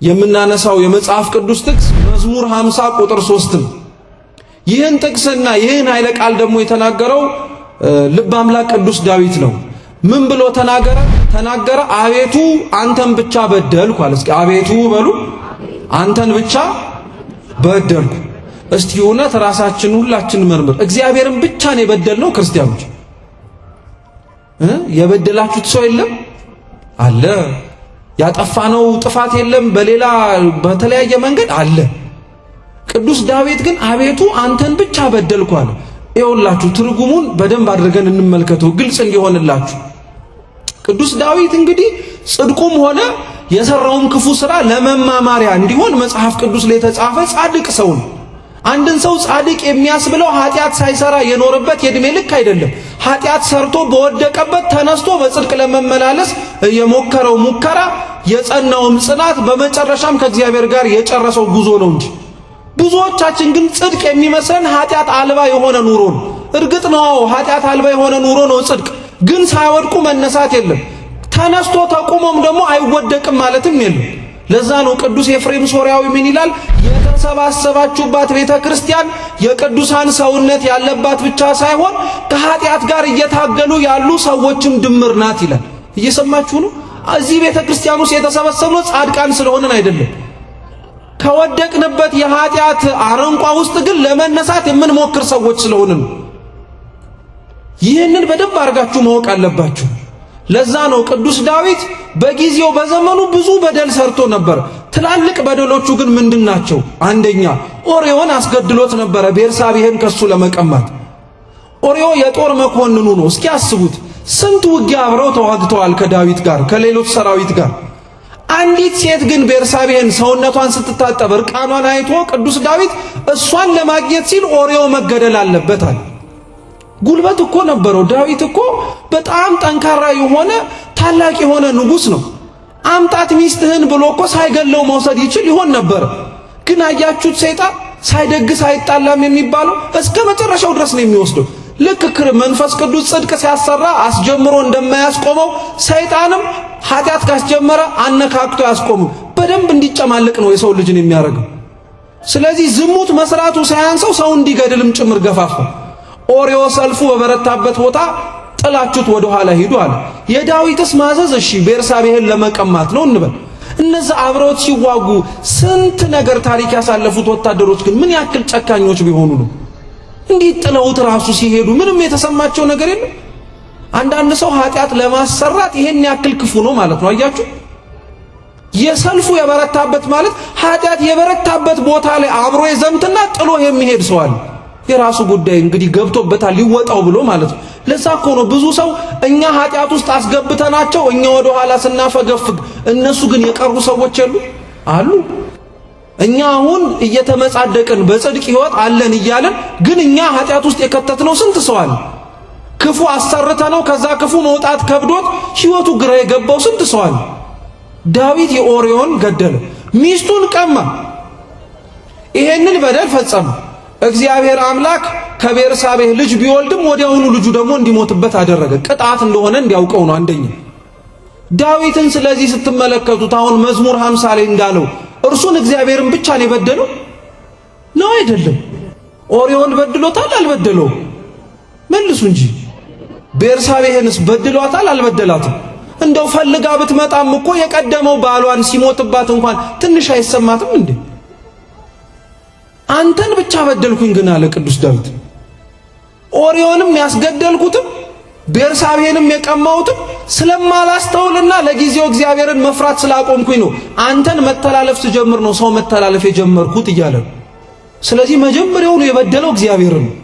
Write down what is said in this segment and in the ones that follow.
የምናነሳው የመጽሐፍ ቅዱስ ጥቅስ መዝሙር 50 ቁጥር 3 ነው። ይህን ጥቅስና ይህን ኃይለ ቃል ደግሞ የተናገረው ልበ አምላክ ቅዱስ ዳዊት ነው። ምን ብሎ ተናገረ? አቤቱ አንተን ብቻ በደልኩ አለ። እስኪ አቤቱ በሉ። አንተን ብቻ በደልኩ። እስቲ እውነት ራሳችን ሁላችን መርምር። እግዚአብሔርን ብቻ ነው የበደልነው? ክርስቲያኖች የበደላችሁት ሰው የለም አለ? ያጠፋነው ጥፋት የለም? በሌላ በተለያየ መንገድ አለ። ቅዱስ ዳዊት ግን አቤቱ አንተን ብቻ በደልኩ አለ። ይኸውላችሁ ትርጉሙን በደንብ አድርገን እንመልከተው ግልጽ እንዲሆንላችሁ። ቅዱስ ዳዊት እንግዲህ ጽድቁም ሆነ የሰራውን ክፉ ሥራ ለመማማሪያ እንዲሆን መጽሐፍ ቅዱስ ላይ የተጻፈ ጻድቅ ሰው ነው። አንድን ሰው ጻድቅ የሚያስብለው ኃጢአት ሳይሰራ የኖረበት የእድሜ ልክ አይደለም። ኃጢአት ሰርቶ በወደቀበት ተነስቶ በጽድቅ ለመመላለስ የሞከረው ሙከራ፣ የጸናውም ጽናት፣ በመጨረሻም ከእግዚአብሔር ጋር የጨረሰው ጉዞ ነው እንጂ ብዙዎቻችን ግን ጽድቅ የሚመስለን ኃጢአት አልባ የሆነ ኑሮ ነው። እርግጥ ነው ኃጢአት አልባ የሆነ ኑሮ ነው ጽድቅ። ግን ሳይወድቁ መነሳት የለም። ተነስቶ ተቁሞም ደግሞ አይወደቅም ማለትም የለም። ለዛ ነው ቅዱስ ኤፍሬም ሶርያዊ ምን ይላል? የተሰባሰባችሁባት ቤተ ክርስቲያን የቅዱሳን ሰውነት ያለባት ብቻ ሳይሆን ከኃጢአት ጋር እየታገሉ ያሉ ሰዎችም ድምር ናት ይላል። እየሰማችሁ ነው? እዚህ ቤተ ክርስቲያን ውስጥ የተሰበሰብነው ጻድቃን ስለሆነን አይደለም። ከወደቅንበት የኃጢአት አረንቋ ውስጥ ግን ለመነሳት የምንሞክር ሰዎች ስለሆንን ይህንን በደንብ አድርጋችሁ ማወቅ አለባችሁ። ለዛ ነው ቅዱስ ዳዊት በጊዜው በዘመኑ ብዙ በደል ሰርቶ ነበር። ትላልቅ በደሎቹ ግን ምንድናቸው? አንደኛ ኦርዮን አስገድሎት ነበረ ቤርሳቤህን ከሱ ለመቀማት። ኦርዮ የጦር መኮንኑ ነው። እስኪ አስቡት፣ ስንት ውጊያ አብረው ተዋግተዋል ከዳዊት ጋር ከሌሎች ሰራዊት ጋር። አንዲት ሴት ግን ቤርሳቤህን ሰውነቷን ስትታጠብ እርቃኗን አይቶ ቅዱስ ዳዊት እሷን ለማግኘት ሲል ኦርዮ መገደል አለበት አለ። ጉልበት እኮ ነበረው። ዳዊት እኮ በጣም ጠንካራ የሆነ ታላቅ የሆነ ንጉሥ ነው። አምጣት ሚስትህን ብሎ እኮ ሳይገለው መውሰድ ይችል ይሆን ነበር። ግን አያችሁት፣ ሰይጣን ሳይደግስ አይጣላም የሚባለው እስከ መጨረሻው ድረስ ነው የሚወስደው። ልክ መንፈስ ቅዱስ ጽድቅ ሲያሰራ አስጀምሮ እንደማያስቆመው ሰይጣንም ኃጢአት ካስጀመረ አነካክቶ ያስቆመው። በደንብ እንዲጨማልቅ ነው የሰው ልጅን የሚያደርገው። ስለዚህ ዝሙት መስራቱ ሳያንሰው ሰው እንዲገድልም ጭምር ገፋፋ። ኦርዮ ሰልፉ በበረታበት ቦታ ጥላችሁት ወደ ኋላ ሂዱ አለ። የዳዊትስ ማዘዝ እሺ ቤርሳቤህን ለመቀማት ነው እንበል። እነዛ አብረውት ሲዋጉ ስንት ነገር ታሪክ ያሳለፉት ወታደሮች ግን ምን ያክል ጨካኞች ቢሆኑ ነው እንዲህ ጥለውት ራሱ ሲሄዱ ምንም የተሰማቸው ነገር የለም። አንዳንድ ሰው ኃጢአት ለማሰራት ይሄን ያክል ክፉ ነው ማለት ነው። አያችሁ፣ የሰልፉ የበረታበት ማለት ኃጢአት የበረታበት ቦታ ላይ አብሮ የዘምትና ጥሎ የሚሄድ ሰው አለ። የራሱ ጉዳይ እንግዲህ ገብቶበታል ሊወጣው ብሎ ማለት ነው። ለዛ እኮ ነው ብዙ ሰው እኛ ኃጢአት ውስጥ አስገብተናቸው እኛ ወደ ኋላ ስናፈገፍግ እነሱ ግን የቀሩ ሰዎች አሉ። እኛ አሁን እየተመጻደቅን በጽድቅ ሕይወት አለን እያለን ግን እኛ ኃጢአት ውስጥ የከተትነው ስንት ሰው አለ። ክፉ አሰርተነው ከዛ ክፉ መውጣት ከብዶት ሕይወቱ ግራ የገባው ስንት ሰው አለ። ዳዊት የኦርዮን ገደለ፣ ሚስቱን ቀማ፣ ይሄንን በደል ፈጸመ። እግዚአብሔር አምላክ ከቤርሳቤህ ልጅ ቢወልድም ወዲያውኑ ልጁ ደግሞ እንዲሞትበት አደረገ። ቅጣት እንደሆነ እንዲያውቀው ነው አንደኛ። ዳዊትን ስለዚህ ስትመለከቱት አሁን መዝሙር 50 ላይ እንዳለው እርሱን እግዚአብሔርን ብቻ ነው የበደለው ነው አይደለም? ኦርዮን በድሎታል አልበደለውም? መልሱ እንጂ። ቤርሳቤህንስ በድሏታል አልበደላትም? እንደው ፈልጋ ብትመጣም እኮ የቀደመው ባሏን ሲሞትባት እንኳን ትንሽ አይሰማትም እንዴ? አንተን ብቻ በደልኩኝ ግን አለ ቅዱስ ዳዊት። ኦርዮንም ያስገደልኩትም ቤርሳቤህንም የቀማሁትም ስለማላስተውልና ለጊዜው እግዚአብሔርን መፍራት ስላቆምኩኝ ነው። አንተን መተላለፍ ስጀምር ነው ሰው መተላለፍ የጀመርኩት እያለ ነው። ስለዚህ መጀመሪያውኑ የበደለው እግዚአብሔርን ነው።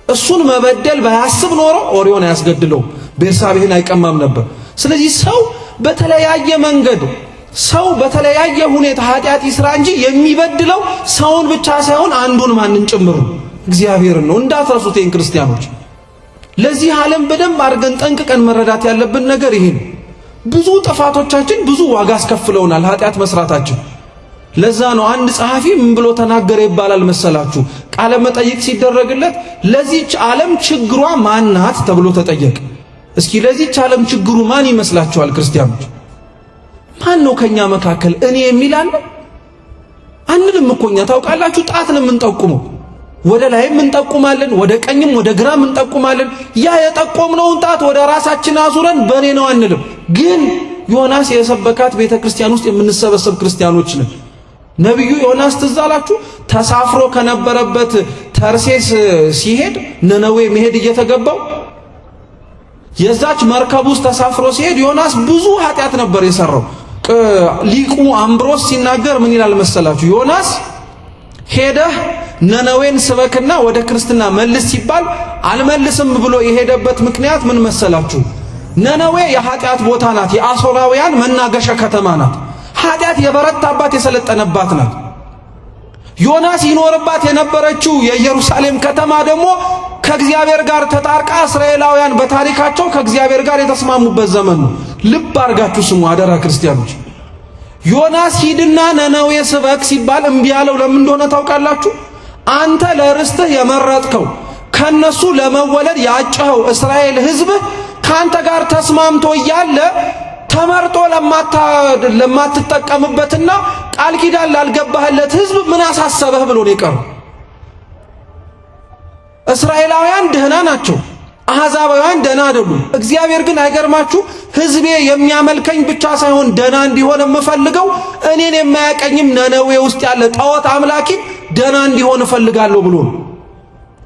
እሱን መበደል ባያስብ ኖሮ ኦርዮን አያስገድለውም፣ ቤርሳቤህን አይቀማም ነበር። ስለዚህ ሰው በተለያየ መንገድ ሰው በተለያየ ሁኔታ ኃጢአት ይስራ እንጂ የሚበድለው ሰውን ብቻ ሳይሆን አንዱን ማንን ጭምር ነው? እግዚአብሔርን ነው። እንዳትረሱት ይህን ክርስቲያኖች። ለዚህ ዓለም በደንብ አድርገን ጠንቅቀን መረዳት ያለብን ነገር ይሄ ነው። ብዙ ጥፋቶቻችን ብዙ ዋጋ አስከፍለውናል ኃጢአት መስራታችን። ለዛ ነው አንድ ጸሐፊ ምን ብሎ ተናገረ ይባላል መሰላችሁ? ቃለ መጠይቅ ሲደረግለት ለዚህች ዓለም ችግሯ ማናት ተብሎ ተጠየቀ። እስኪ ለዚህች ዓለም ችግሩ ማን ይመስላችኋል ክርስቲያኖች? ማን ነው ከኛ መካከል እኔ የሚል አለ? አንልም እኮ እኛ ታውቃላችሁ። ጣት ነው የምንጠቁመው። ወደ ላይም እንጠቁማለን፣ ወደ ቀኝም ወደ ግራም እንጠቁማለን። ያ የጠቆምነውን ጣት ወደ ራሳችን አዙረን በኔ ነው አንልም። ግን ዮናስ የሰበካት ቤተክርስቲያን ውስጥ የምንሰበሰብ ክርስቲያኖች ነን። ነብዩ ዮናስ ትዝ አላችሁ? ተሳፍሮ ከነበረበት ተርሴስ ሲሄድ ነነዌ መሄድ እየተገባው የዛች መርከብ ውስጥ ተሳፍሮ ሲሄድ ዮናስ ብዙ ኃጢአት ነበር የሰራው። ሊቁ አምብሮስ ሲናገር ምን ይላል መሰላችሁ? ዮናስ ሄደህ ነነዌን ስበክና ወደ ክርስትና መልስ ሲባል አልመልስም ብሎ የሄደበት ምክንያት ምን መሰላችሁ? ነነዌ የኃጢአት ቦታ ናት። የአሦራውያን መናገሻ ከተማ ናት። ኃጢአት የበረታባት የሰለጠነባት ናት። ዮናስ ይኖርባት የነበረችው የኢየሩሳሌም ከተማ ደግሞ ከእግዚአብሔር ጋር ተጣርቃ እስራኤላውያን በታሪካቸው ከእግዚአብሔር ጋር የተስማሙበት ዘመን ነው። ልብ አድርጋችሁ ስሙ አደራ ክርስቲያኖች። ዮናስ ሂድና ነነዌ ስበክ ሲባል እምቢ ያለው ለምን እንደሆነ ታውቃላችሁ? አንተ ለርስትህ የመረጥከው ከነሱ ለመወለድ ያጨኸው እስራኤል ሕዝብህ ካንተ ጋር ተስማምቶ እያለ ተመርጦ ለማትጠቀምበትና ቃል ኪዳን ላልገባህለት ሕዝብ ምን አሳሰበህ ብሎ ነው የቀረው። እስራኤላውያን ደህና ናቸው፣ አሕዛባውያን ደህና አይደሉም። እግዚአብሔር ግን አይገርማችሁ? ሕዝቤ የሚያመልከኝ ብቻ ሳይሆን ደህና እንዲሆን የምፈልገው እኔን የማያቀኝም ነነዌ ውስጥ ያለ ጣዖት አምላኪ ደህና እንዲሆን እፈልጋለሁ ብሎ ነው።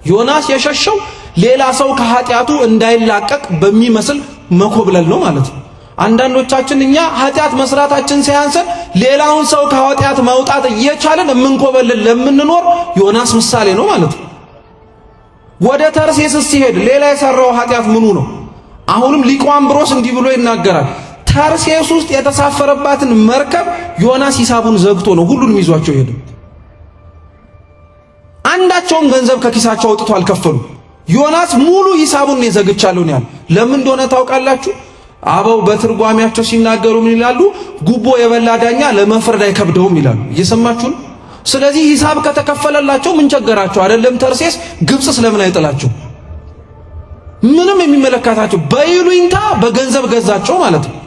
ዮናስ የሸሸው ሌላ ሰው ከኃጢአቱ እንዳይላቀቅ በሚመስል መኮብለል ነው ማለት ነው። አንዳንዶቻችን እኛ ኃጢአት መስራታችን ሳያንሰን ሌላውን ሰው ከኃጢአት ማውጣት እየቻለን የምንኮበልል ለምንኖር ዮናስ ምሳሌ ነው ማለት ነው። ወደ ተርሴስ ሲሄድ ሌላ የሰራው ኃጢአት ምኑ ነው? አሁንም ሊቁ አምብሮስ እንዲህ ብሎ ይናገራል። ተርሴስ ውስጥ የተሳፈረባትን መርከብ ዮናስ ሂሳቡን ዘግቶ ነው ሁሉንም ይዟቸው ሄደ። አንዳቸውም ገንዘብ ከኪሳቸው አውጥቶ አልከፈሉ። ዮናስ ሙሉ ሂሳቡን ነው ዘግቻለሁ ነው ያለው። ለምን እንደሆነ ታውቃላችሁ? አበው በትርጓሜያቸው ሲናገሩ ምን ይላሉ? ጉቦ የበላ ዳኛ ለመፍረድ አይከብደውም ይላሉ። እየሰማችሁ ነው? ስለዚህ ሂሳብ ከተከፈለላቸው ምን ቸገራቸው? አይደለም ተርሴስ ግብጽ ስለምን አይጥላቸው? ምንም የሚመለከታቸው በይሉኝታ በገንዘብ ገዛቸው ማለት ነው።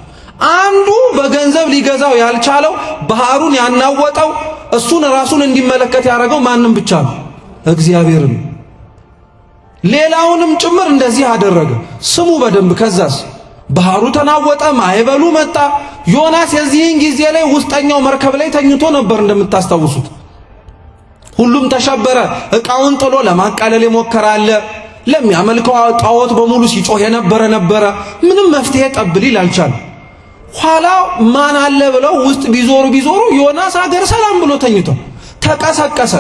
አንዱ በገንዘብ ሊገዛው ያልቻለው ባህሩን ያናወጠው እሱን ራሱን እንዲመለከት ያደረገው ማንም ብቻ ነው? እግዚአብሔር ነው። ሌላውንም ጭምር እንደዚህ አደረገ። ስሙ በደንብ። ከዛስ ባህሩ ተናወጠ፣ ማዕበሉ መጣ። ዮናስ የዚህን ጊዜ ላይ ውስጠኛው መርከብ ላይ ተኝቶ ነበር እንደምታስታውሱት። ሁሉም ተሸበረ። ዕቃውን ጥሎ ለማቃለል የሞከረ አለ። ለሚያመልከው ጣዖት በሙሉ ሲጮህ የነበረ ምንም መፍትሄ ጠብ ሊል አልቻለም። ኋላ ማን አለ ብለው ውስጥ ቢዞሩ ዮናስ አገር ሰላም ብሎ ተኝቶ ተቀሰቀሰ።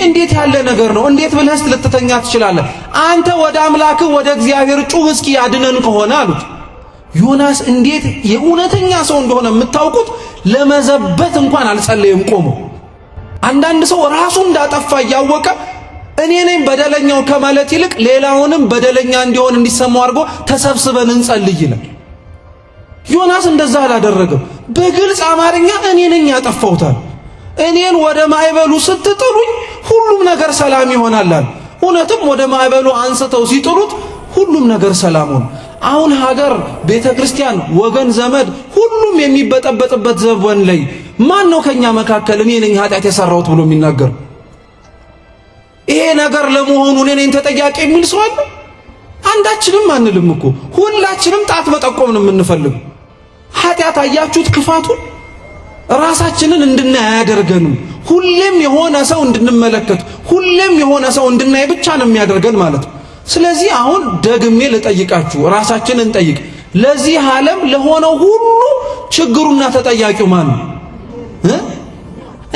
እንዴት ያለ ነገር ነው? እንዴት ብለህስ ልትተኛ ትችላለህ? አንተ ወደ አምላክህ ወደ እግዚአብሔር ጩህ እስኪ ያድነን ከሆነ አሉት። ዮናስ እንዴት የእውነተኛ ሰው እንደሆነ የምታውቁት ለመዘበት እንኳን አልጸለየም ቆሞ። አንዳንድ ሰው ራሱ እንዳጠፋ እያወቀ እኔ ነኝ በደለኛው ከማለት ይልቅ ሌላውንም በደለኛ እንዲሆን እንዲሰማው አድርጎ ተሰብስበን እንጸልይ ይላል። ዮናስ እንደዛ አላደረገም። በግልጽ አማርኛ እኔ ነኝ ያጠፋሁታል። እኔን ወደ ማዕበሉ ስትጥሉኝ ሁሉም ነገር ሰላም ይሆናል። እውነትም ወደ ማዕበሉ አንስተው ሲጥሉት ሁሉም ነገር ሰላም ሆነ። አሁን ሀገር፣ ቤተክርስቲያን፣ ወገን፣ ዘመድ ሁሉም የሚበጠበጥበት ዘመን ላይ ማን ነው ከኛ መካከል እኔ ነኝ ኃጢአት የሰራሁት ብሎ የሚናገር? ይሄ ነገር ለመሆኑ እኔ ነኝ ተጠያቂ የሚል ሰው አለ? አንዳችንም አንልም እኮ። ሁላችንም ጣት መጠቆም ነው የምንፈልገው። ኃጢአት አያችሁት ክፋቱን? ራሳችንን እንድናይ አያደርገንም። ሁሌም የሆነ ሰው እንድንመለከት፣ ሁሌም የሆነ ሰው እንድናይ ብቻ ነው የሚያደርገን ማለት ነው። ስለዚህ አሁን ደግሜ ልጠይቃችሁ፣ ራሳችንን እንጠይቅ። ለዚህ ዓለም ለሆነው ሁሉ ችግሩና ተጠያቂው ማን ነው?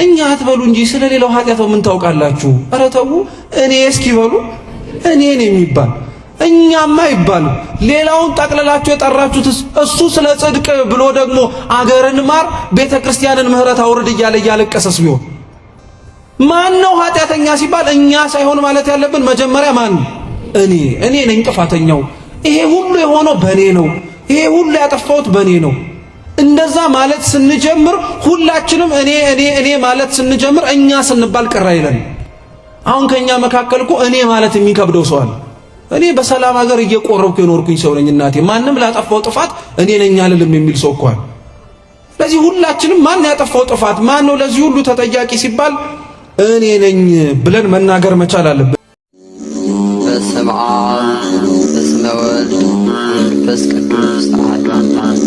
እኛ አትበሉ እንጂ ስለሌላው ኃጢአት ምን ታውቃላችሁ? ኧረ ተው። እኔ እስኪ በሉ እኔ ነኝ የሚባል እኛማ ይባላል። ሌላውን ጠቅልላችሁ የጠራችሁት እሱ ስለ ጽድቅ ብሎ ደግሞ አገርን ማር ቤተክርስቲያንን ምህረት አውርድ እያለ እያለቀሰስ ቢሆን ማን ነው ኃጢአተኛ ሲባል እኛ ሳይሆን ማለት ያለብን መጀመሪያ ማን ነው? እኔ ነኝ ጥፋተኛው። ይሄ ሁሉ የሆነው በእኔ ነው። ይሄ ሁሉ ያጠፋሁት በእኔ ነው። እንደዛ ማለት ስንጀምር ሁላችንም እኔ ማለት ስንጀምር እኛ ስንባል ቅር አይለን። አሁን ከኛ መካከል እኮ እኔ ማለት የሚከብደው ሰው አለ። እኔ በሰላም ሀገር እየቆረብኩ የኖርኩኝ ሰው ነኝ እናቴ። ማንም ላጠፋው ጥፋት እኔ ነኝ አልልም የሚል ሰው እኮ አለ። ስለዚህ ሁላችንም ማን ያጠፋው ጥፋት ማን ነው ለዚህ ሁሉ ተጠያቂ ሲባል እኔ ነኝ ብለን መናገር መቻል አለብን። በስመ አብ ወወልድ ወመንፈስ ቅዱስ አሐዱ አምላክ